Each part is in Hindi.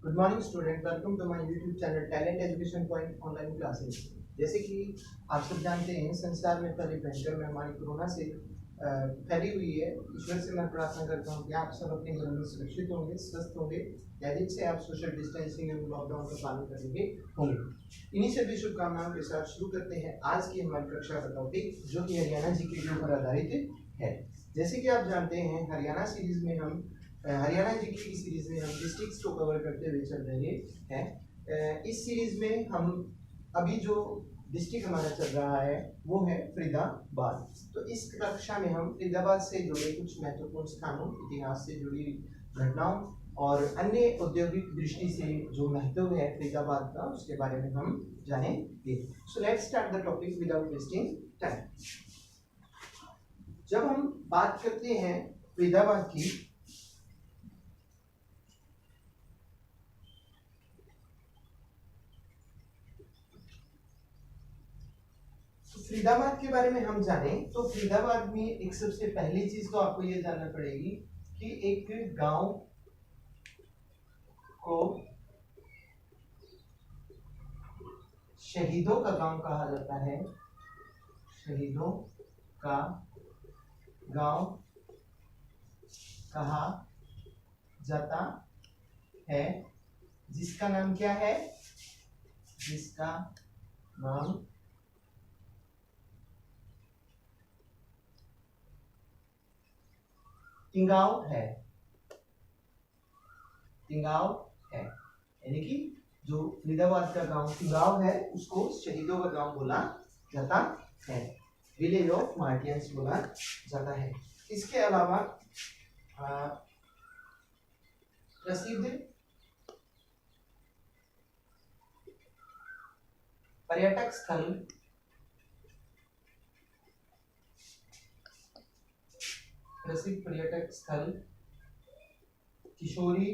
Good morning student, welcome to my YouTube channel talent education point online classes. जैसे कि आप सब जानते हैं, संसार में फैली भयंकर महामारी कोरोना से फैली हुई है। ईश्वर से मैं प्रार्थना करता हूँ कि आप सब अपने घरों में सुरक्षित होंगे, स्वस्थ होंगे, दैनिक से आप सोशल डिस्टेंसिंग एवं लॉकडाउन का पालन करेंगे होंगे। इन्हीं सभी शुभकामनाओं के साथ शुरू करते हैं आज की हमारी कक्षा का टॉपिक, जो कि हरियाणा जीके के ऊपर आधारित है। जैसे कि आप जानते हैं, हरियाणा सीरीज में हम हरियाणा जीके की सीरीज में हम डिस्ट्रिक्ट्स को कवर करते हुए चल रहे हैं। इस सीरीज में हम अभी जो डिस्ट्रिक्ट हमारा चल रहा है वो है फरीदाबाद। तो इस कक्षा में हम फरीदाबाद से जुड़े कुछ महत्वपूर्ण स्थानों, इतिहास से जुड़ी घटनाओं और अन्य औद्योगिक दृष्टि से जो महत्व है फरीदाबाद का, उसके बारे में हम जानेंगे। So let's start the topic without wasting time. जब हम बात करते हैं फरीदाबाद की, फरीदाबाद के बारे में हम जाने तो फरीदाबाद में एक सबसे पहली चीज तो आपको ये जानना पड़ेगी कि एक गांव को शहीदों का गांव कहा जाता है। शहीदों का गांव कहा जाता है, जिसका नाम क्या है? जिसका नाम तिंगाव है। तिंगाव है, यानी कि जो फरीदाबाद का गांव तिंगाव है, उसको शहीदों का गांव बोला जाता है, विलेज ऑफ मार्टियंस बोला जाता है। इसके अलावा प्रसिद्ध पर्यटक स्थल किशोरी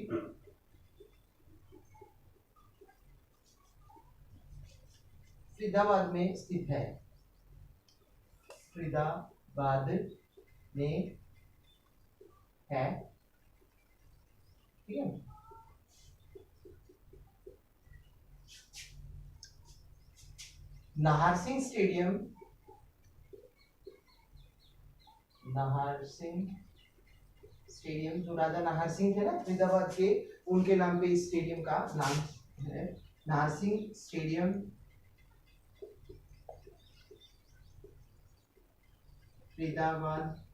फरीदाबाद में स्थित है। फरीदाबाद में है, ठीक है। नाहर सिंह स्टेडियम जो राजा नाहर सिंह थे ना फरीदाबाद के, उनके नाम पे इस स्टेडियम का नाम है। नाहर सिंह स्टेडियम फरीदाबाद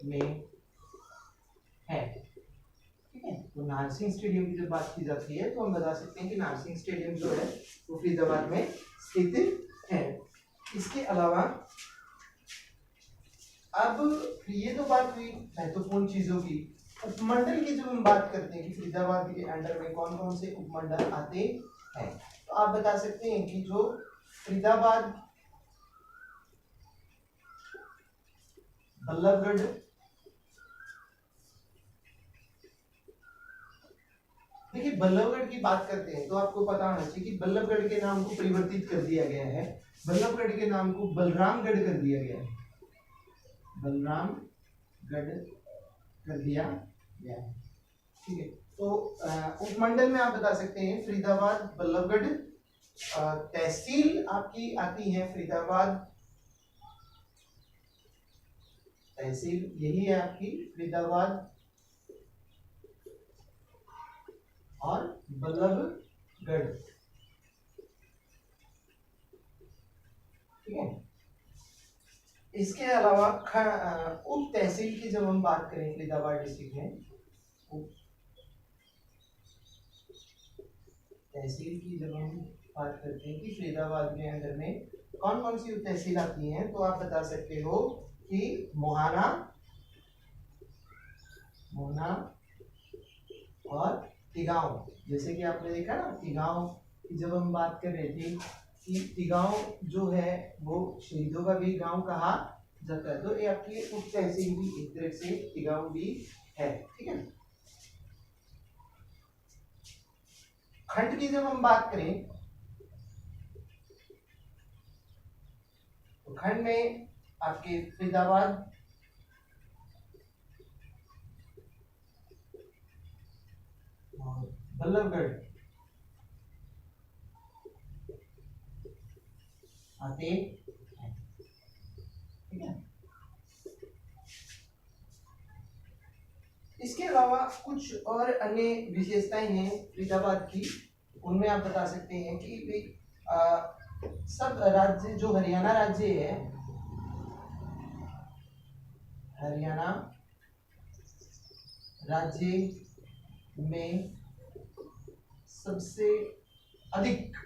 में है, ठीक है। तो नाहर सिंह स्टेडियम की जब बात की जाती है तो हम बता सकते हैं कि नाहर सिंह स्टेडियम जो है वो फरीदाबाद में स्थित है। इसके अलावा अब ये तो बात हुई महत्वपूर्ण चीजों की। उपमंडल की जब हम बात करते हैं कि फरीदाबाद के अंडर में कौन कौन से उपमंडल आते हैं, तो आप बता सकते हैं कि जो फरीदाबाद, बल्लभगढ़, देखिए बल्लभगढ़ की बात करते हैं तो आपको पता होना चाहिए कि बल्लभगढ़ के नाम को परिवर्तित कर दिया गया है। बल्लभगढ़ के नाम को बलरामगढ़ कर दिया गया है। बलरामगढ़ कर दिया गया है, ठीक है। तो उपमंडल में आप बता सकते हैं फरीदाबाद, बल्लभगढ़। तहसील आपकी आती है फरीदाबाद, तहसील यही है आपकी फरीदाबाद और बल्लभगढ़, ठीक है। इसके अलावा उप तहसील की जब हम बात करें फरीदाबाद डिस्ट्रिक्ट में, उप तहसील की जब हम बात करते हैं कि फरीदाबाद के अंदर में कौन कौन सी उप तहसील आती हैं, तो आप बता सकते हो कि मोहाना और तिगांव। जैसे कि आपने देखा ना, तिगांव की जब हम बात कर रहे थे कि तिगांव जो है वो शहीदों का भी गांव कहा जाता है, तो ये आपकी उप तहसील भी एक तरह से तिगांव भी है, ठीक है। खंड की जब हम बात करें तो खंड में आपके फरीदाबाद, और बल्लभगढ़ आते हैं। ठीक है, इसके अलावा कुछ और अन्य विशेषताएं हैं फरीदाबाद की, उनमें आप बता सकते हैं कि सब राज्य जो हरियाणा राज्य है, हरियाणा राज्य में सबसे अधिक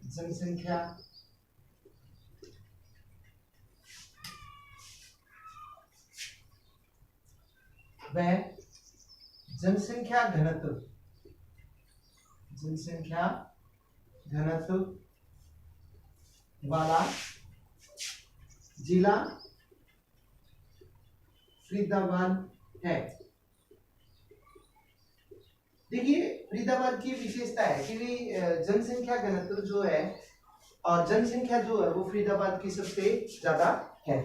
जनसंख्या व जनसंख्या घनत्व वाला जिला फरीदाबाद है। देखिए, फरीदाबाद की विशेषता है कि जनसंख्या घनत्व जो है और जनसंख्या जो है वो फरीदाबाद की सबसे ज्यादा है।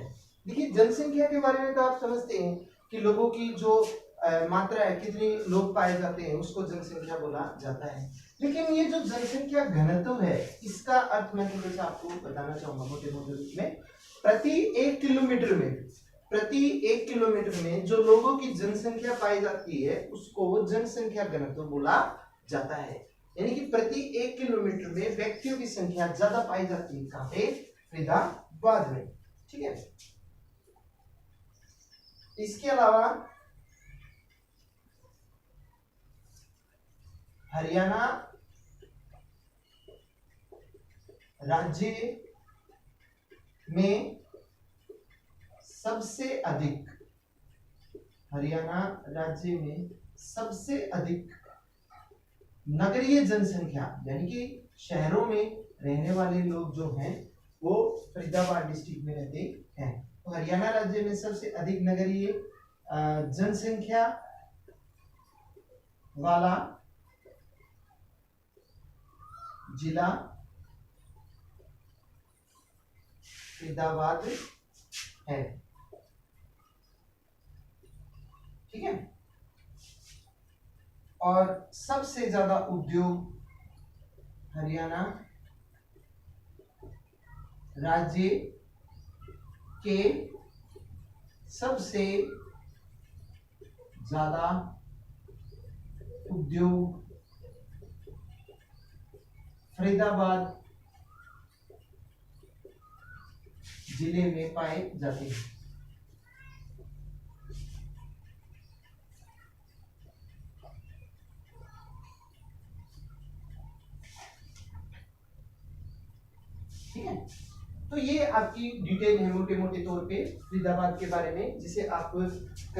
देखिए, जनसंख्या के बारे में तो आप समझते हैं कि लोगों की जो मात्रा है, कितने लोग पाए जाते हैं, उसको जनसंख्या बोला जाता है। लेकिन ये जो जनसंख्या घनत्व है, इसका अर्थ मैं थोड़ा सा आपको बताना चाहूंगा मोटे मोटे रूप में। प्रति 1 किलोमीटर में जो लोगों की जनसंख्या पाई जाती है उसको जनसंख्या घनत्व बोला जाता है। यानी कि प्रति 1 किलोमीटर में व्यक्तियों की संख्या ज्यादा पाई जाती है कहां पे? फरीदाबाद में। ठीक है, इसके अलावा हरियाणा राज्य में सबसे अधिक नगरीय जनसंख्या, यानी कि शहरों में रहने वाले लोग जो हैं वो फरीदाबाद डिस्ट्रिक्ट में रहते हैं। तो हरियाणा राज्य में सबसे अधिक नगरीय जनसंख्या वाला जिला फरीदाबाद है। ठीक है, और सबसे ज्यादा उद्योग हरियाणा राज्य के सबसे ज्यादा उद्योग फरीदाबाद जिले में पाए जाते हैं। ठीक है, तो ये आपकी डिटेल है मोटे मोटे तौर पे फरीदाबाद के बारे में, जिसे आप कर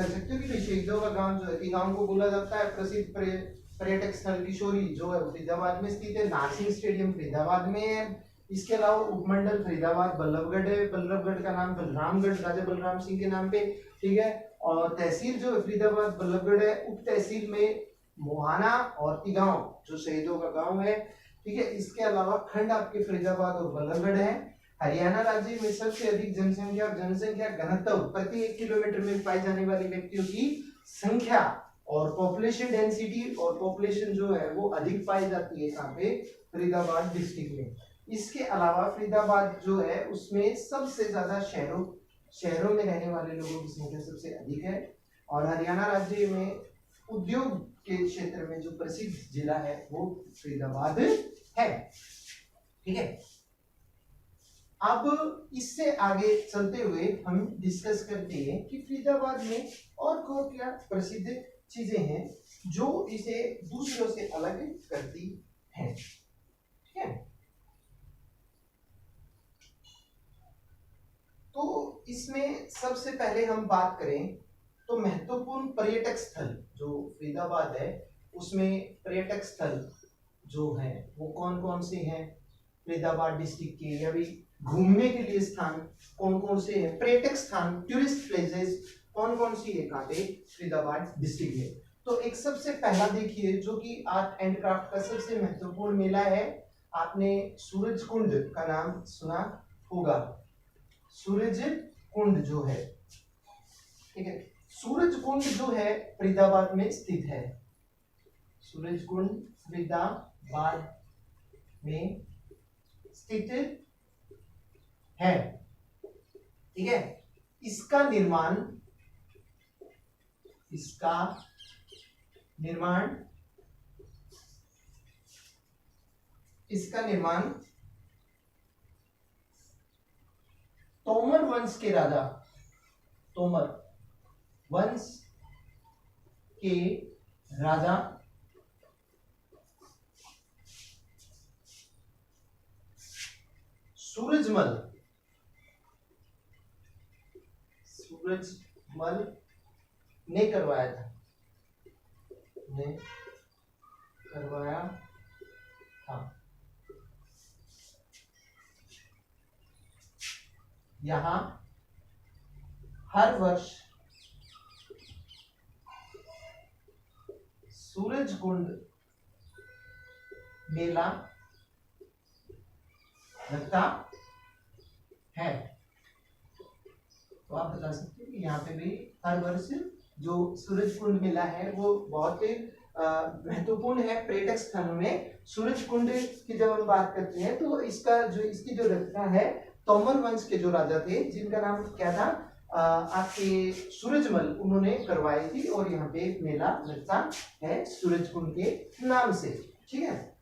सकते हो कि शहीदों का गांव जो है, गांव को बोला जाता है प्रसिद्ध पर्यटक स्थल किशोरी जो है फरीदाबाद में स्थित है। नारसिंह स्टेडियम फरीदाबाद में है। इसके अलावा उपमंडल फरीदाबाद बल्लभगढ़ है। बल्लभगढ़ का नाम बलरामगढ़ राजा बलराम सिंह के नाम पे। ठीक है, और तहसील जो फरीदाबाद बल्लभगढ़ है, उप तहसील में मोहाना और तिगांव जो शहीदों का गांव है। ठीक है, इसके अलावा खंड आपके फरीदाबाद और बल्लभगढ़ है। हरियाणा राज्य में सबसे अधिक जनसंख्या और जनसंख्या घनत्व प्रति 1 किलोमीटर में पाई जाने वाली व्यक्तियों की संख्या और पॉपुलेशन डेंसिटी और पॉपुलेशन जो है वो अधिक पाई जाती है कहां पे? फरीदाबाद डिस्ट्रिक्ट में। इसके अलावा फरीदाबाद जो है उसमें सबसे ज्यादा शहरों में रहने वाले लोगों की संख्या सबसे अधिक है। और हरियाणा राज्य में उद्योग के क्षेत्र में जो प्रसिद्ध जिला है वो फरीदाबाद है। ठीक है, अब इससे आगे चलते हुए हम डिस्कस करते हैं कि फरीदाबाद में और क्या प्रसिद्ध चीजें हैं जो इसे दूसरों से अलग करती हैं। ठीक है, तो इसमें सबसे पहले हम बात करें तो महत्वपूर्ण पर्यटक स्थल जो फरीदाबाद है उसमें पर्यटक स्थल जो है वो कौन कौन से हैं फरीदाबाद डिस्ट्रिक्ट के, या भी घूमने के लिए स्थान कौन कौन से हैं, पर्यटक स्थान टूरिस्ट प्लेसेस कौन कौन सी है कहां पे? फरीदाबाद डिस्ट्रिक्ट में। तो एक सबसे पहला देखिए जो कि आर्ट एंड क्राफ्ट का सबसे महत्वपूर्ण मेला है, आपने सूरज कुंड का नाम सुना होगा। सूरज कुंड जो है ठीक है। सूरजकुंड जो है फरीदाबाद में स्थित है, सूरजकुंड फरीदाबाद में स्थित है, ठीक है। इसका निर्माण तोमर वंश के राजा, तोमर वंश के राजा सूरजमल ने करवाया था, यहाँ हर वर्ष सूरजकुंड मेला लगता है। तो आप बता सकते हैं कि यहाँ पे भी हर वर्ष जो सूरजकुंड मेला है वो बहुत महत्वपूर्ण है पर्यटक स्थानों में। सूरजकुंड की जब हम बात करते हैं तो इसकी जो रचना है तोमर वंश के जो राजा थे जिनका नाम क्या था, आपके सूरजमल, उन्होंने करवाई थी और यहाँ पे एक मेला लगता है सूरजकुंड के नाम से, ठीक है।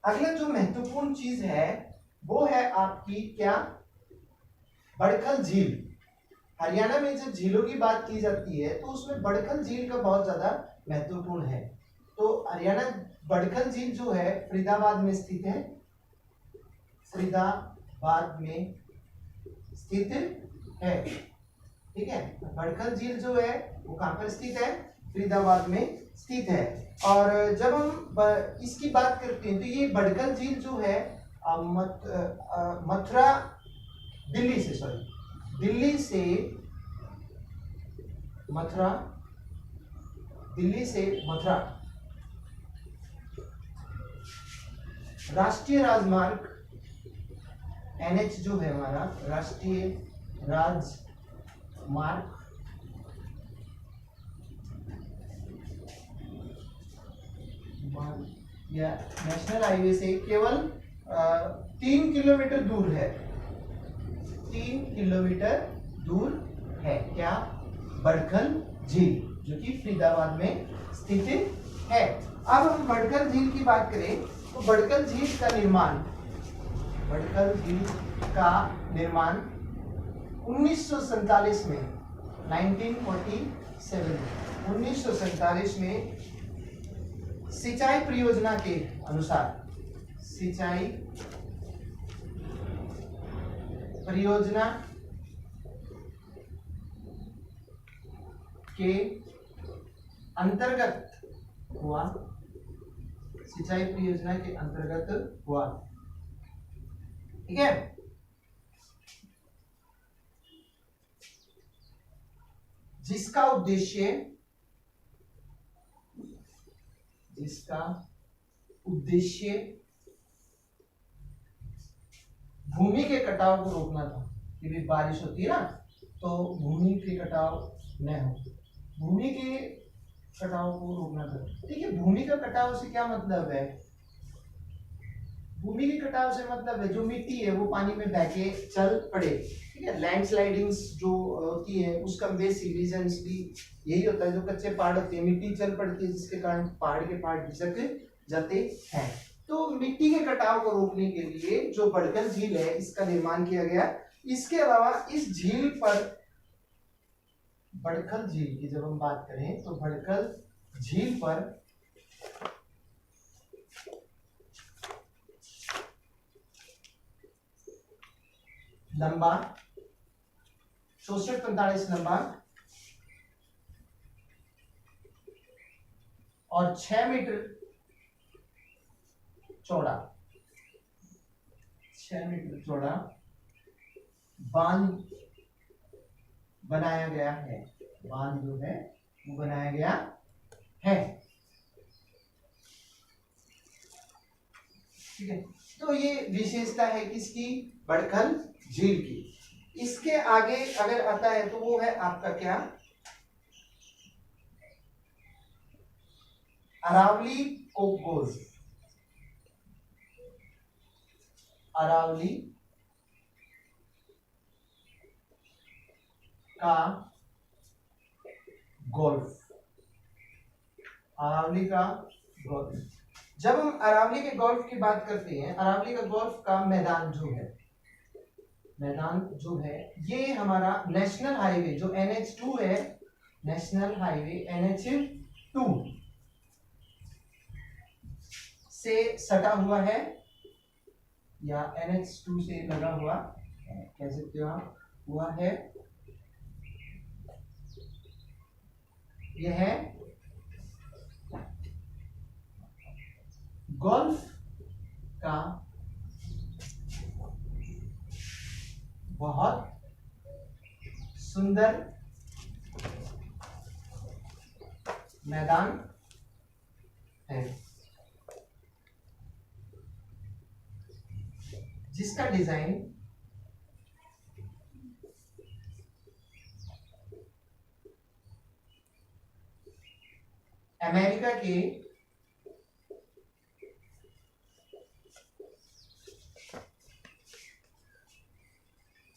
अगला जो महत्वपूर्ण चीज है वो है आपकी क्या, बड़खल झील। हरियाणा में जब झीलों की बात की जाती है तो उसमें बड़खल झील का बहुत ज्यादा महत्वपूर्ण है। तो हरियाणा बड़खल झील जो है फरीदाबाद में स्थित है, फरीदाबाद में स्थित है, ठीक है। बड़खल झील जो है वो कहाँ पर स्थित है, फरीदाबाद में स्थित है। और जब हम इसकी बात करते हैं तो ये बड़खल झील जो है मथुरा दिल्ली से मथुरा राष्ट्रीय राजमार्ग NH जो है हमारा राष्ट्रीय राजमार्ग या नेशनल हाईवे से केवल 3 किलोमीटर दूर है, 3 किलोमीटर दूर है क्या, बड़खल झील जो कि फरीदाबाद में स्थित है। अब हम बड़खल झील की बात करें तो बड़खल झील का निर्माण 1947 में 1947 में सिंचाई परियोजना के अनुसार, सिंचाई परियोजना के अंतर्गत हुआ, सिंचाई परियोजना के अंतर्गत हुआ, ठीक है। जिसका उद्देश्य भूमि के कटाव को रोकना था, कि भी बारिश होती है ना तो भूमि के कटाव न हो, भूमि के कटाव को रोकना था, ठीक है। भूमि का कटाव से क्या मतलब है, भूमि के कटाव से मतलब है जो मिट्टी है वो पानी में बह के चल पड़े, ठीक है। लैंडस्लाइडिंग्स जो होती है उसका बेसिक रीजंस भी यही होता है, जो कच्चे पहाड़ होते हैं मिट्टी चल पड़ती है जिसके कारण पहाड़ के पहाड़ खिसक जाते हैं। तो मिट्टी के कटाव को रोकने के लिए जो बड़खल झील है इसका निर्माण किया गया। इसके अलावा इस झील पर, बड़खल झील की जब हम बात करें तो बड़खल झील पर लंबा 64-45 लंबा और 6 मीटर चौड़ा, 6 मीटर चौड़ा बांध बनाया गया है, बांध जो है वो बनाया गया है, ठीक है। तो ये विशेषता है किसकी, बड़खल झील की। इसके आगे अगर आता है तो वो है आपका क्या, अरावली कोक गोल्फ। अरावली का गोल्फ, अरावली का गोल्फ। जब हम अरावली के गोल्फ की बात करते हैं, अरावली का गोल्फ का मैदान जो है, मैदान जो है ये हमारा नेशनल हाईवे जो NH2 है, नेशनल हाईवे NH2 से सटा हुआ है या NH2 से लगा हुआ कह सकते हो आप, हुआ है। यह है गोल्फ का बहुत सुंदर मैदान है जिसका डिजाइन अमेरिका के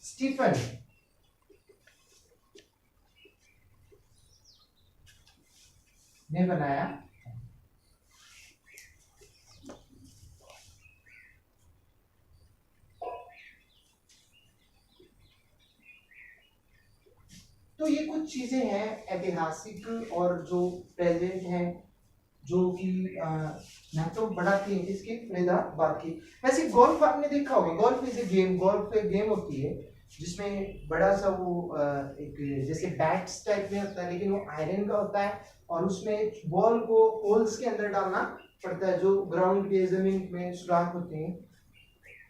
स्टीफन ने बनाया। तो ये कुछ चीजें हैं ऐतिहासिक और जो प्रेजेंट हैं जो कि महत्व बढ़ाती है इसकी फरीदाबाद की। वैसे गोल्फ आपने देखा होगा, golf is a game, golf एक गेम होती है जिसमें बड़ा सा वो एक जैसे बैट्स टाइप में होता है लेकिन वो आयरन का होता है और उसमें बॉल को होल्स के अंदर डालना पड़ता है, जो ग्राउंड के जमीन में सुराख होते हैं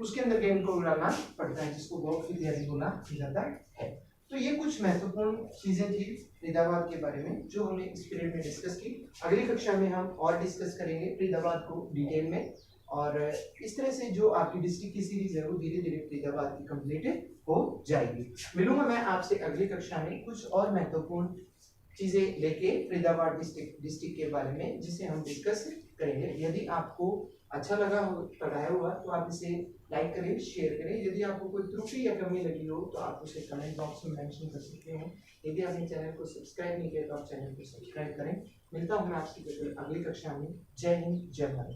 उसके अंदर गेम को डालना पड़ता है, जिसको गोल्फ की तैयारी बोला जाता है। तो ये कुछ महत्वपूर्ण चीजें थी फरीदाबाद के बारे में जो हमने इस पीरियड में डिस्कस की। अगली कक्षा में हम और डिस्कस करेंगे फरीदाबाद को डिटेल में, और इस तरह से जो आपकी डिस्ट्रिक्ट की सीरीज है वो धीरे धीरे फरीदाबाद की कंप्लीट हो जाएगी। मिलूंगा मैं आपसे अगली कक्षा में कुछ और महत्वपूर्ण चीजें लेके फरीदाबाद डिस्ट्रिक्ट के बारे में जिसे हम डिस्कस करेंगे। यदि आपको अच्छा लगा हो पढ़ाया हुआ तो आप इसे लाइक करें, शेयर करें। यदि आपको कोई त्रुटि या कमी लगी हो तो आप उसे कमेंट बॉक्स में मेंशन कर सकते हैं। यदि आपने चैनल को सब्सक्राइब नहीं किया तो आप चैनल को सब्सक्राइब करें। मिलता हूं मैं आपसे अगली कक्षा में। जय हिंद, जय भारत।